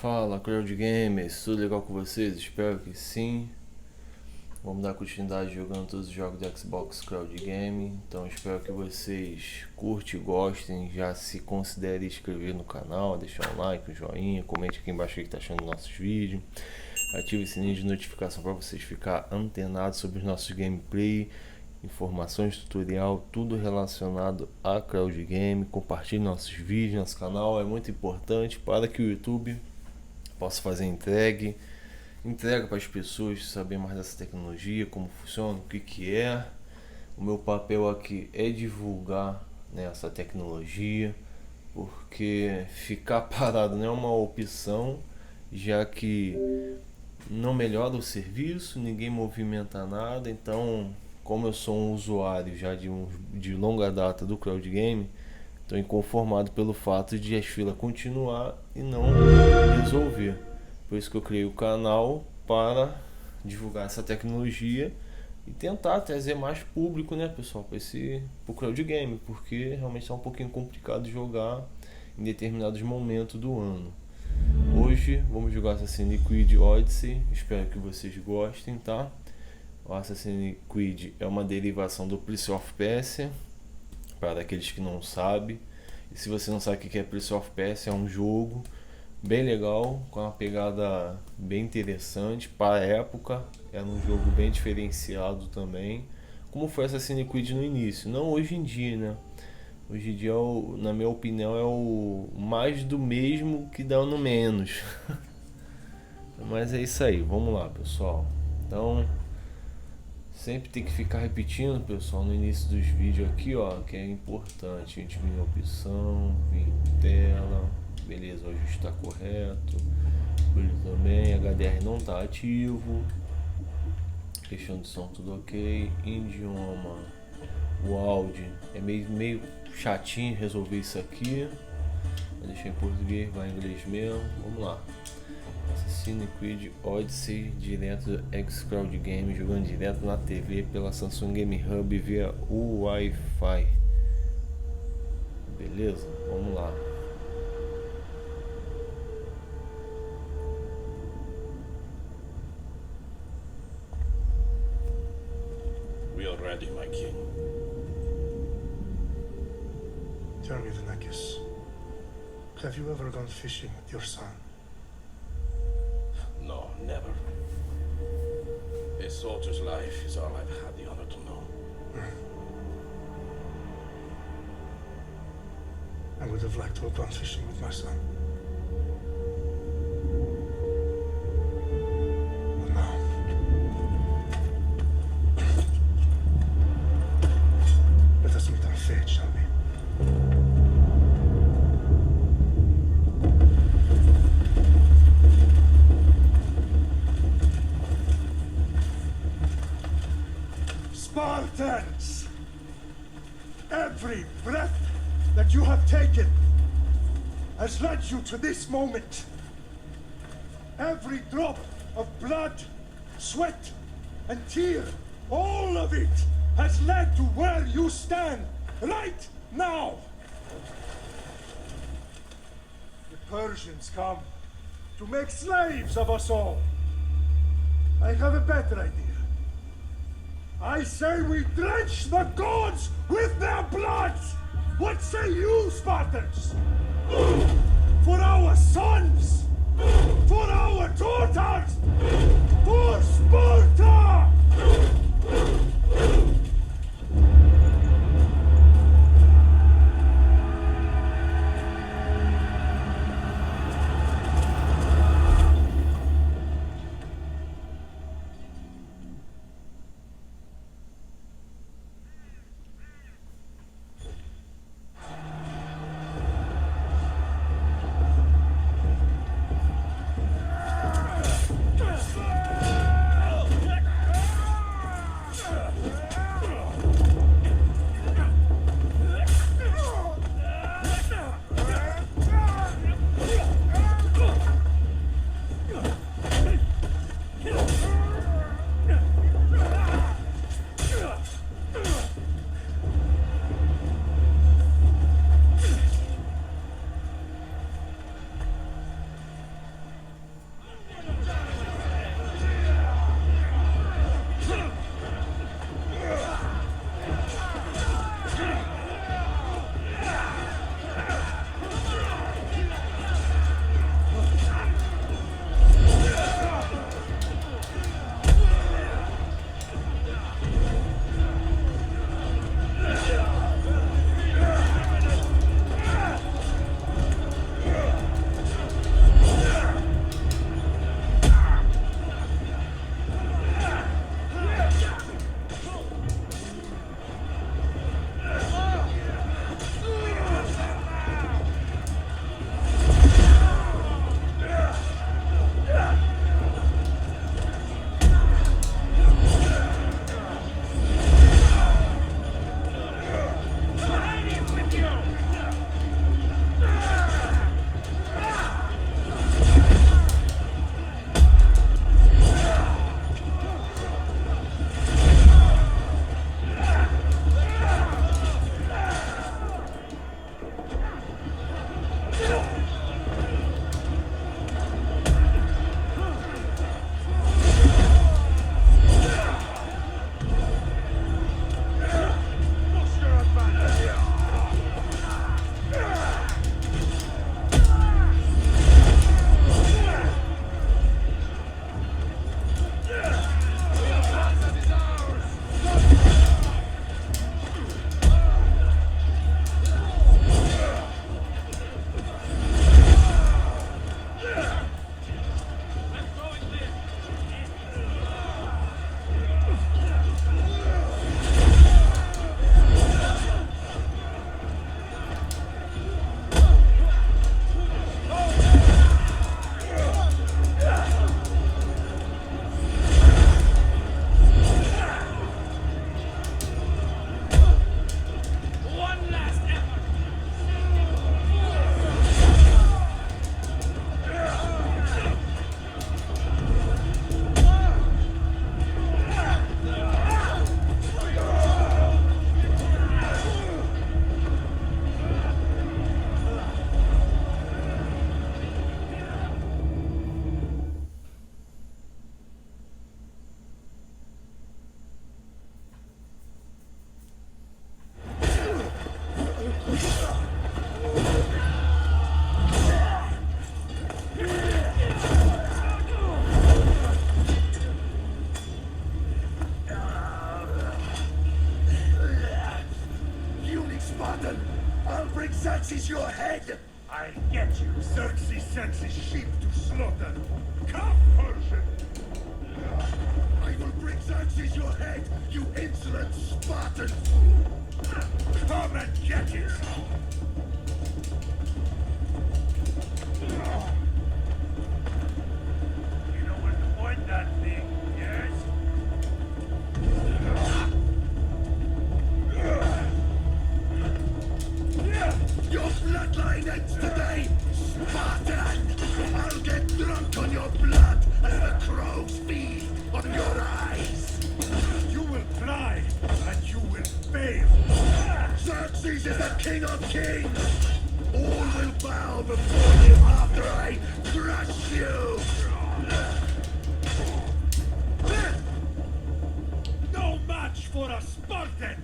Fala, Crowd Gamers, tudo legal com vocês? Espero que sim. Vamos dar continuidade jogando todos os jogos do Xbox Cloud Game. Então espero que vocês curtem, gostem, já se considerem inscrever no canal, deixar um like, um joinha, comente aqui embaixo o que está achando dos nossos vídeos. Ative o sininho de notificação para vocês ficar antenados sobre os nossos gameplay, informações, tutorial, tudo relacionado a Cloud Game. Compartilhe nossos vídeos, nosso canal, é muito importante para que o YouTube possa fazer entrega para as pessoas saber mais dessa tecnologia, como funciona, o que é. O meu papel aqui é divulgar, né, essa tecnologia, porque ficar parado não é uma opção, já que não melhora o serviço, ninguém movimenta nada. Então, como eu sou um usuário já de longa data do Cloud Game, estou inconformado pelo fato de as filas continuar e não resolver. Por isso que eu criei o canal, para divulgar essa tecnologia e tentar trazer mais público, né, pessoal, para o Cloud Game, porque realmente é um pouquinho complicado jogar em determinados momentos do ano. Hoje vamos jogar Assassin's Creed Odyssey, espero que vocês gostem, tá? O Assassin's Creed é uma derivação do Prince of Persia, para aqueles que não sabem. E se você não sabe o que é Prince of Persia, é um jogo bem legal, com uma pegada bem interessante para a época. Era um jogo bem diferenciado também, como foi Assassin's Creed no início, não hoje em dia, né? Hoje em dia, na minha opinião, é o mais do mesmo que dá no menos. Mas é isso aí, vamos lá, pessoal. Então, sempre tem que ficar repetindo, pessoal, no início dos vídeos aqui, ó, que é importante. A gente vir em opção, vir em tela, beleza, o ajuste está correto, beleza também, HDR não está ativo, questão de som tudo ok, idioma, o áudio é meio chatinho resolver isso aqui, vou deixar em português, vai em inglês mesmo, vamos lá. Assassin's Creed Odyssey, direto do Xcloud Game, jogando direto na TV pela Samsung Game Hub via Wi-Fi, beleza, vamos lá. We are ready, my king. Tell me, Vinicius, have you ever gone fishing with your son? No, never. A soldier's life is all I've had the honor to know. I would have liked to have gone fishing with my son. But now, let us meet our fate, shall we? Spartans! Every breath that you have taken has led you to this moment. Every drop of blood, sweat, and tear, all of it has led to where you stand right now. The Persians come to make slaves of us all. I have a better idea. I say we drench the gods with their blood! What say you, Spartans? For our sons! For our daughters! For Sparta! Xerxes' sheep to slaughter. Come, Persian! I will bring Xerxes your head, you insolent Spartan fool! Come and get it! You know where to point that thing, yes? Your bloodline ends today, Spartan! I'll get drunk on your blood as the crows feed on your eyes! You will fly, and you will fail. Xerxes is the king of kings! All will bow before him after I crush you! No match for a Spartan!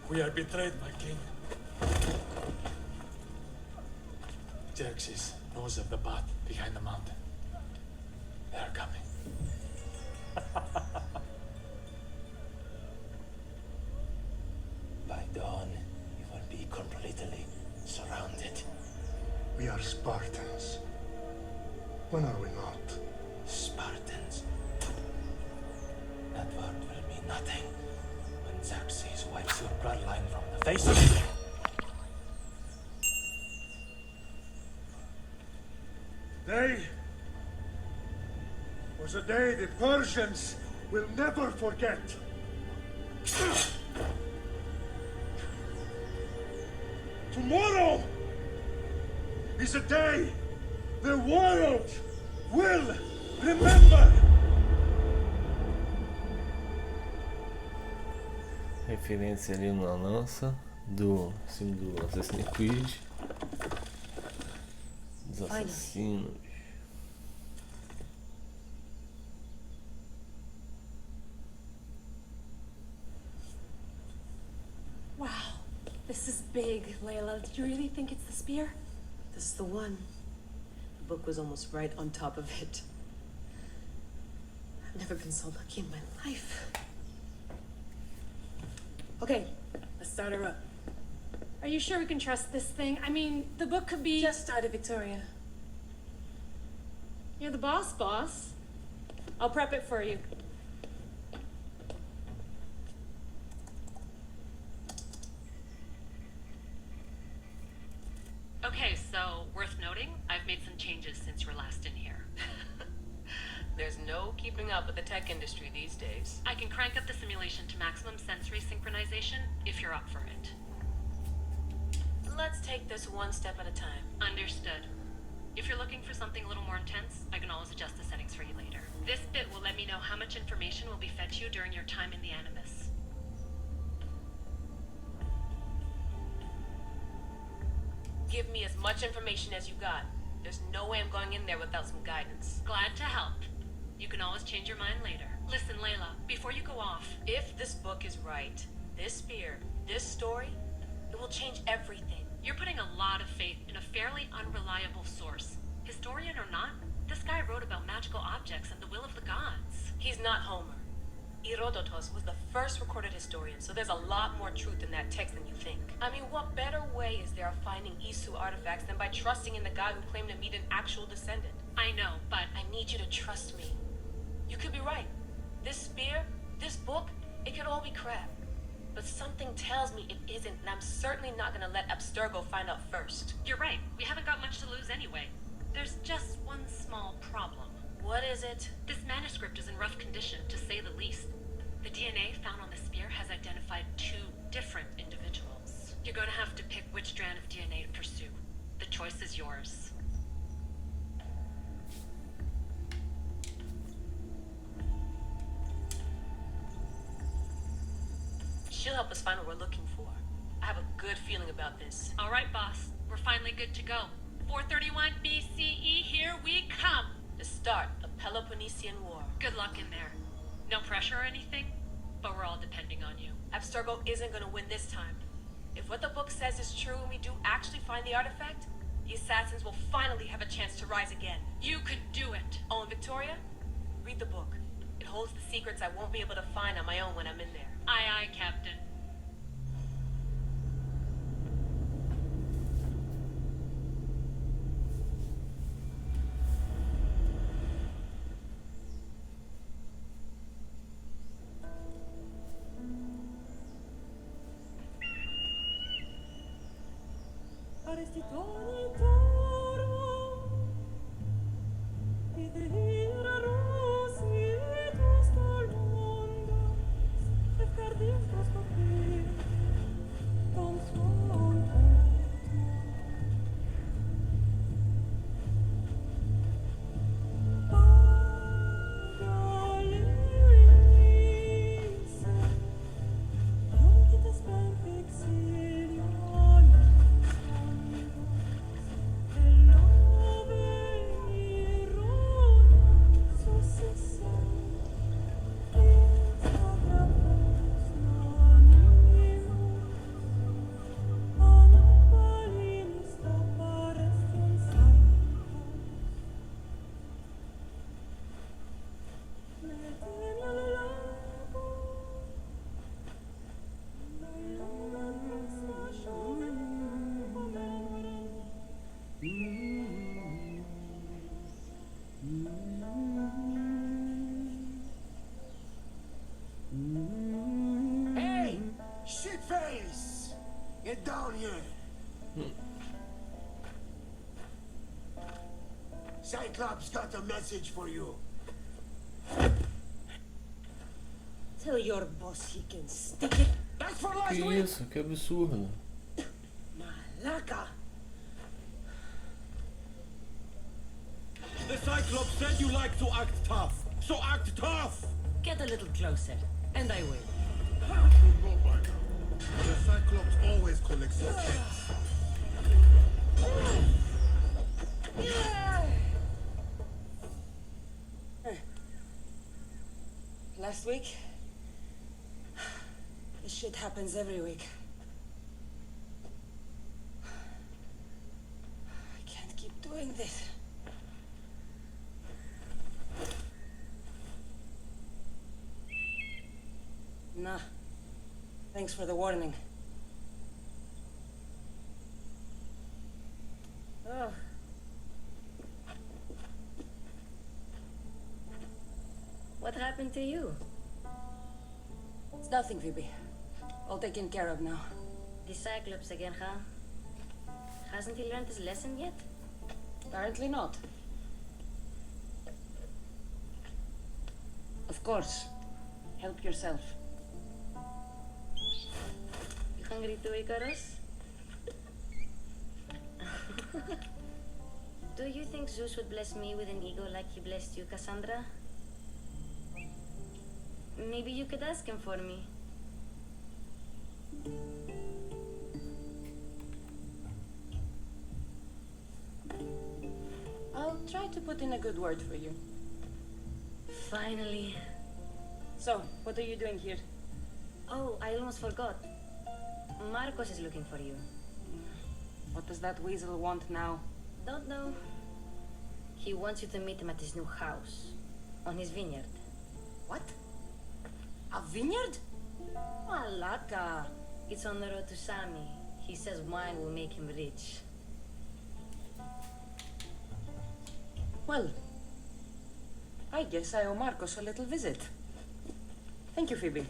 We are betrayed, my king. Xerxes knows of the path behind the mountain. They are coming. By dawn, you will be completely surrounded. We are Spartans. When are we not? Spartans. That word will mean nothing when Xerxes wipes your bloodline from the face of the earth. Day was a day the Persians will never forget. Tomorrow is a day the world will remember. Referência ali na lança do símbolo do Assassin's Creed. Dos assassinos. Wow, this is big, Layla. Did you really think it's the spear? This is the one. The book was almost right on top of it. I've never been so lucky in my life. Okay, let's start her up. Are you sure we can trust this thing? I mean, the book could be... Just started, Victoria. You're the boss. I'll prep it for you. Okay, so worth noting, I've made some changes since you were last in here. There's no keeping up with the tech industry these days. I can crank up the simulation to maximum sensory synchronization if you're up for it. Let's take this one step at a time. Understood. If you're looking for something a little more intense, I can always adjust the settings for you later. This bit will let me know how much information will be fed to you during your time in the Animus. Give me as much information as you got. There's no way I'm going in there without some guidance. Glad to help. You can always change your mind later. Listen, Layla, before you go off, If this book is right, this spear, this story, it will change everything. you're putting a lot of faith in a fairly unreliable source. Historian or not, this guy wrote about magical objects and the will of the gods. He's not Homer. Herodotus was the first recorded historian, so there's a lot more truth in that text than you think. I mean, what better way is there of finding Isu artifacts than by trusting in the guy who claimed to meet an actual descendant? I know, but I need you to trust me. You could be right. This spear, this book, it could all be crap. But something tells me it isn't, and I'm certainly not gonna let Abstergo find out first. you're right. We haven't got much to lose anyway. There's just one small problem. What is it? This manuscript is in rough condition, to say the least. The DNA found on the spear has identified 2 different individuals. You're going to have to pick which strand of DNA to pursue. The choice is yours. She'll help us find what we're looking for. I have a good feeling about this. All right, boss. We're finally good to go. 431 BCE, here we come. The start of Peloponnesian War. Good luck in there. No pressure or anything, but we're all depending on you. Abstergo isn't gonna win this time. If what the book says is true and we do actually find the artifact, the assassins will finally have a chance to rise again. You could do it. Oh, and Victoria, read the book. It holds the secrets I won't be able to find on my own when I'm in there. Aye, aye, Captain. Hey! Shitface! Get down here! Cyclops got a message for you. Tell your boss he can stick it. That's for last Que week! isso? Que absurdo. Malaca! The Cyclops said you like to act tough, so act tough! Get a little closer, and I will. The Cyclops always collects his pets. Last week? This shit happens every week. I can't keep doing this. Nah. Thanks for the warning. Oh. What happened to you? It's nothing, Phoebe. All taken care of now. The Cyclops again, huh? Hasn't he learned his lesson yet? Apparently not. Of course. Help yourself. You hungry too, Icarus? Do you think Zeus would bless me with an ego like he blessed you, Cassandra? Maybe you could ask him for me. I'll try to put in a good word for you. Finally. So, what are you doing here? Oh, I almost forgot. Marcos is looking for you. What does that weasel want now? Don't know. He wants you to meet him at his new house. On his vineyard. What? A vineyard? Malaka. It's on the road to Sami. He says wine will make him rich. Well, I guess I owe Marcos a little visit. Thank you, Phoebe.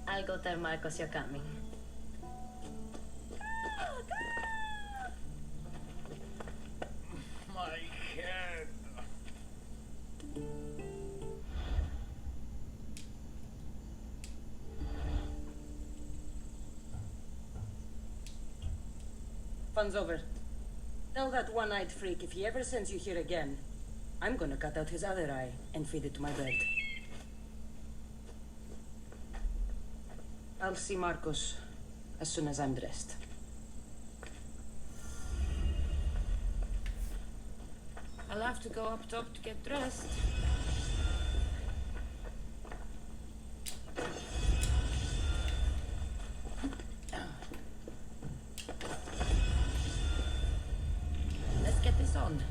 I'll go tell Marcos you're coming. My head. Fun's over. Tell that one-eyed freak if he ever sends you here again, I'm gonna cut out his other eye and feed it to my bird. I'll see Marcos as soon as I'm dressed. I'll have to go up top to get dressed. Let's get this on.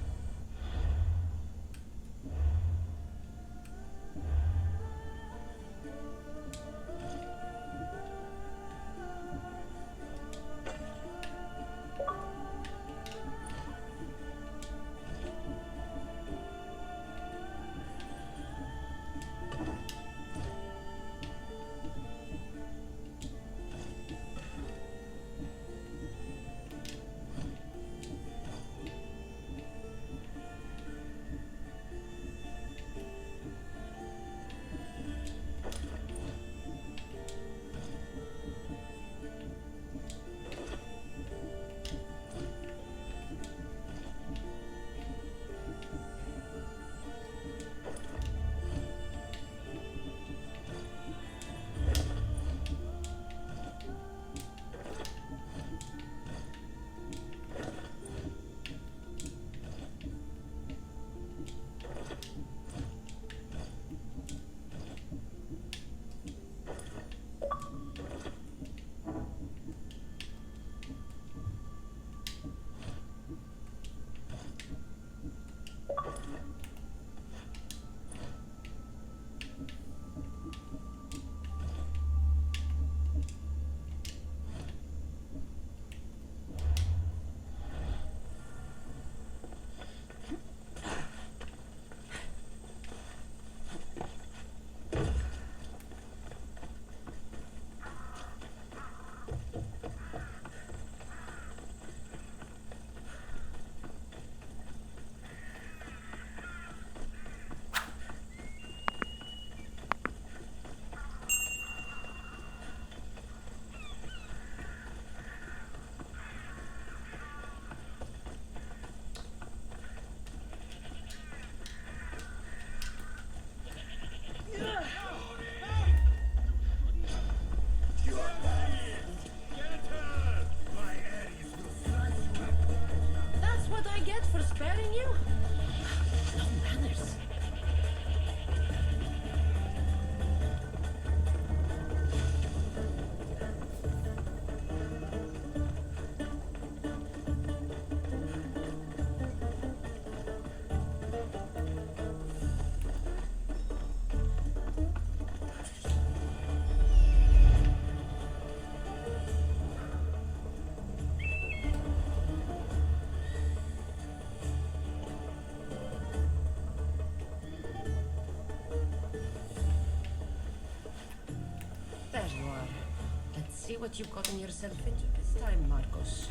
See what you've gotten yourself into this time, Marcos.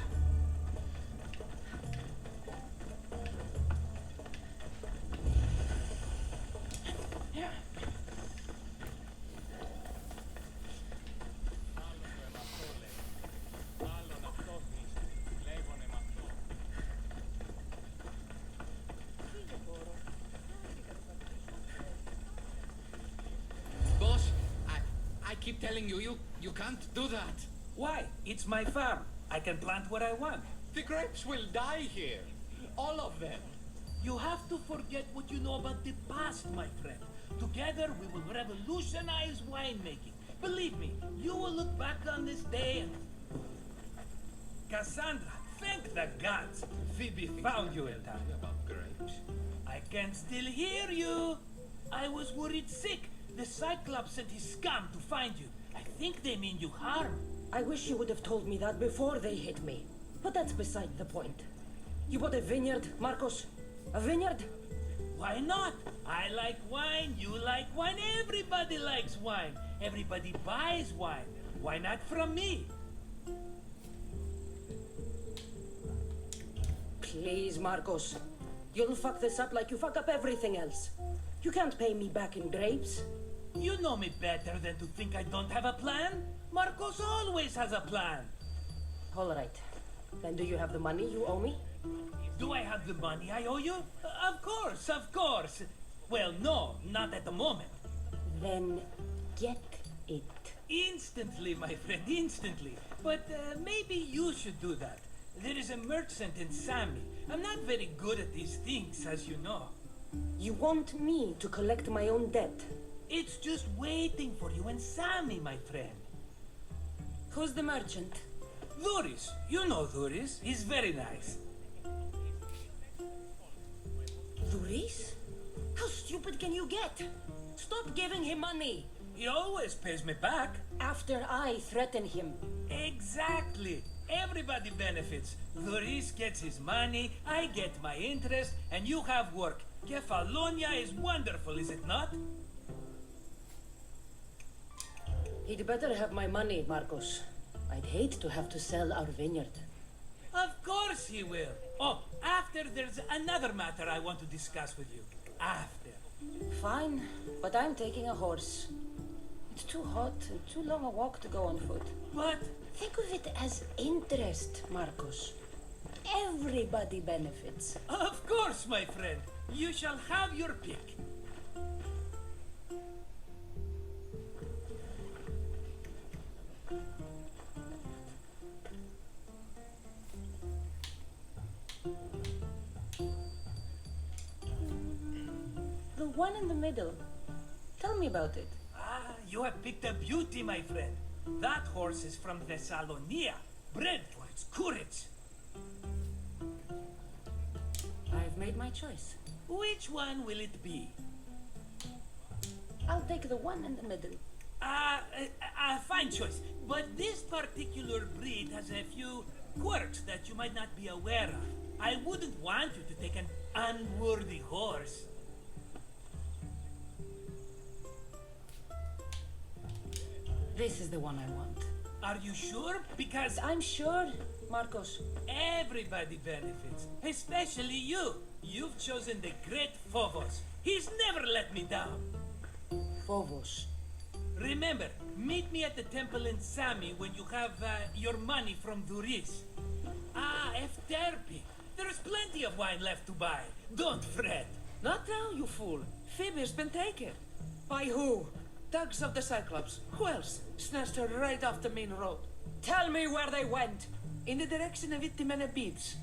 Boss, I keep telling you can't do that. Why? It's my farm. I can plant what I want. The grapes will die here. All of them. You have to forget what you know about the past, my friend. Together we will revolutionize winemaking. Believe me, you will look back on this day and... Cassandra, thank the gods. Phoebe found you in time. About grapes. I can still hear you. I was worried sick. The Cyclops sent his scum to find you. I think they mean you harm. I wish you would have told me that before they hit me. But that's beside the point. You bought a vineyard, Marcos? A vineyard? Why not? I like wine, you like wine, everybody likes wine. Everybody buys wine. Why not from me? Please, Marcos. You'll fuck this up like you fuck up everything else. You can't pay me back in grapes. You know me better than to think I don't have a plan. Marcos always has a plan. All right. Then do you have the money you owe me? Do I have the money I owe you? Of course, of course. Well, no, not at the moment. Then get it. Instantly, my friend, instantly. But maybe you should do that. There is a merchant in Sami. I'm not very good at these things, as you know. You want me to collect my own debt? It's just waiting for you in Sami, my friend. Who's the merchant? Duris. You know Duris. He's very nice. Duris? How stupid can you get? Stop giving him money. He always pays me back. After I threaten him. Exactly. Everybody benefits. Duris gets his money, I get my interest, and you have work. Kefalonia is wonderful, is it not? He'd better have my money, Marcos. I'd hate to have to sell our vineyard. Of course he will. Oh, after there's another matter I want to discuss with you. After. Fine, but I'm taking a horse. It's too hot and too long a walk to go on foot. But think of it as interest, Marcos. Everybody benefits. of course, my friend. You shall have your pick. The one in the middle. Tell me about it. Ah, you have picked a beauty, my friend. That horse is from Thessalonia, bred for its courage. I've made my choice. Which one will it be? I'll take the one in the middle. Fine choice. But this particular breed has a few quirks that you might not be aware of. I wouldn't want you to take an unworthy horse. This is the one I want. Are you sure? Because I'm sure, Marcos. everybody benefits, especially you. You've chosen the great Phobos. He's never let me down. Phobos. Remember, meet me at the temple in Sami when you have your money from Duris. Ah, Efterpi. There's plenty of wine left to buy. Don't fret. Not now, you fool. Phoebe's been taken. By who? Thugs of the Cyclops. Who else? Snatched her right off the main road. Tell me where they went. In the direction of Itimena Beach.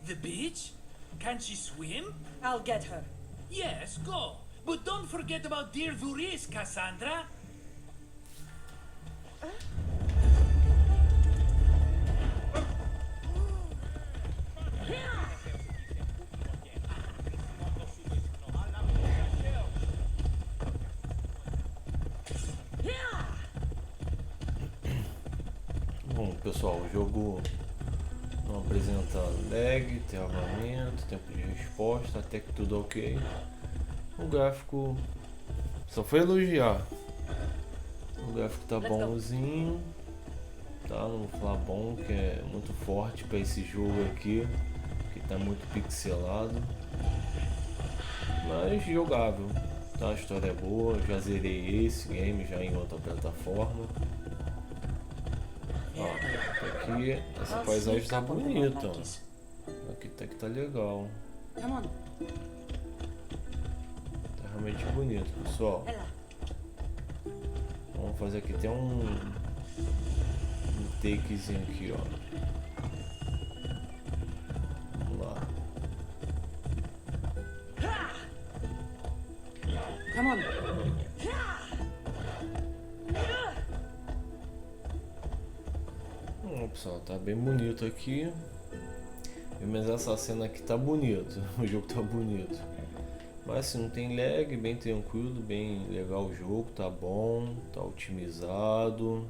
The beach? Can she swim? I'll get her. Yes, go. But don't forget about dear Duris, Cassandra. Bom, pessoal, o jogo não apresenta lag, travamento, tempo de resposta, até que tudo ok. O gráfico só foi elogiar. O gráfico tá bonzinho, tá? Não vou falar bom, que é muito forte para esse jogo aqui, que tá muito pixelado, mas jogável, tá? A história é boa, já zerei esse game já em outra plataforma. Ó, aqui essa paisagem tá bonita, ó. Aqui até que tá legal. Tá realmente bonito, pessoal. Vamos fazer aqui, tem um takezinho aqui, ó. Vamos lá. Come on. Pessoal, tá bem bonito aqui. Mas essa cena aqui tá bonito. O jogo tá bonito. Mas assim, não tem lag, bem tranquilo, bem legal o jogo, tá bom, tá otimizado,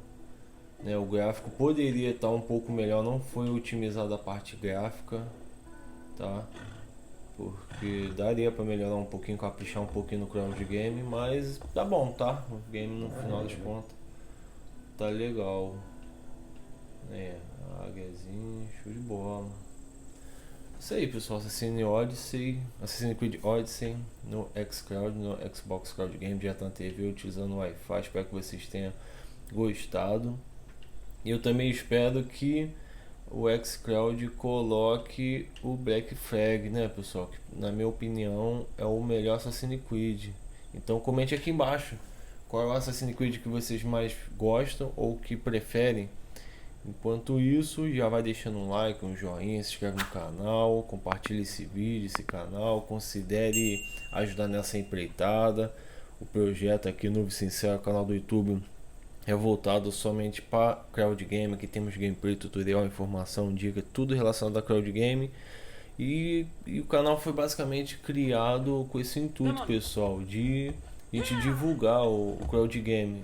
né? O gráfico poderia estar um pouco melhor, não foi otimizada a parte gráfica, tá? Porque daria para melhorar um pouquinho, caprichar um pouquinho no crowd game, mas tá bom, tá? O game no final das contas tá legal. Águiazinha, show de bola. Isso aí, pessoal, Assassin's Creed Odyssey no Xcloud, no Xbox Cloud Game, direto na TV, utilizando o Wi-Fi. Espero que vocês tenham gostado. E eu também espero que o Xcloud coloque o Black Flag, né, pessoal? Que, na minha opinião, é o melhor Assassin's Creed. Então comente aqui embaixo qual é o Assassin's Creed que vocês mais gostam ou que preferem. Enquanto isso, já vai deixando um like, um joinha, se inscreve no canal, compartilhe esse vídeo, esse canal, considere ajudar nessa empreitada. O projeto aqui Novo Sincero, canal do YouTube, é voltado somente para crowd game. Aqui temos gameplay, tutorial, informação, dica, tudo relacionado a crowd game. E o canal foi basicamente criado com esse intuito, pessoal, de a gente divulgar o crowd game.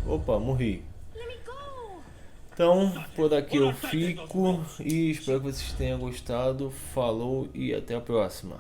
Opa, morri. Então, por aqui eu fico e espero que vocês tenham gostado. Falou e até a próxima.